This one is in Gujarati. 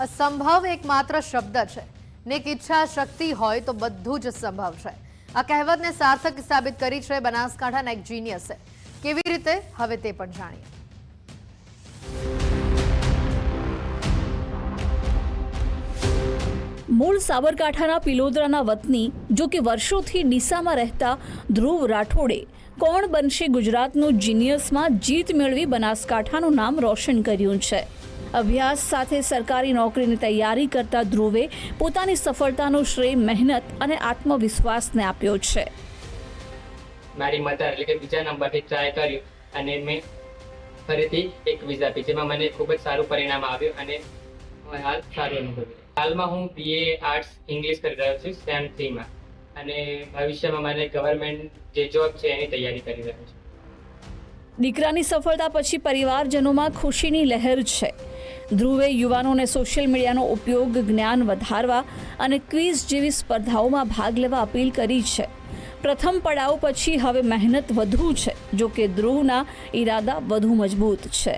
અસંભવ એકમાત્ર શબ્દ છે ને ઈચ્છા શક્તિ હોય તો બધું જ સંભવ છે। આ કહેવતને સાર્થક સાબિત કરી છે બનાસકાંઠાના એક જીનિયસે। કેવી રીતે હવે તે પણ જાણીએ। મૂળ સાબરકાંઠાના પિલોદરાના વતની જો કે વર્ષોથી ડીસામાં રહેતા ધ્રુવ રાઠોડે કોણ બનશે ગુજરાતનું જીનિયસમાં જીત મેળવી બનાસકાંઠાનું નામ રોશન કર્યું છે। અભ્યાસ સાથે સરકારી નોકરીની તૈયારી કરતા ધ્રુવે પોતાની સફળતાનો શ્રેય મહેનત અને આત્મવિશ્વાસને આપ્યો છે। મારી મધર એટલે કે બીજા નંબરથી ટ્રાય કર્યું અને મેં ફરીથી એક વિઝા આપી જેમાં મને ખૂબ જ સારું પરિણામ આવ્યું અને હાલ સારું અનુભવ્યું। હાલમાં હું BA આર્ટ્સ ઇંગ્લિશ કરી રહ્યો છું સેમ 3 માં અને ભવિષ્યમાં મને ગવર્મેન્ટ જે જોબ છે એની તૈયારી કરી રહ્યો છું। દીકરાની સફળતા પછી પરિવારજનોમાં ખુશીની લહેર છે। ધ્રુવે યુવાનોને સોશિયલ મીડિયાનો ઉપયોગ જ્ઞાન વધારવા અને ક્વિઝ જેવી સ્પર્ધાઓમાં ભાગ લેવા અપીલ કરી છે। પ્રથમ પડાવ પછી હવે મહેનત વધુ છે, જો કે ધ્રુવના ઈરાદા વધુ મજબૂત છે।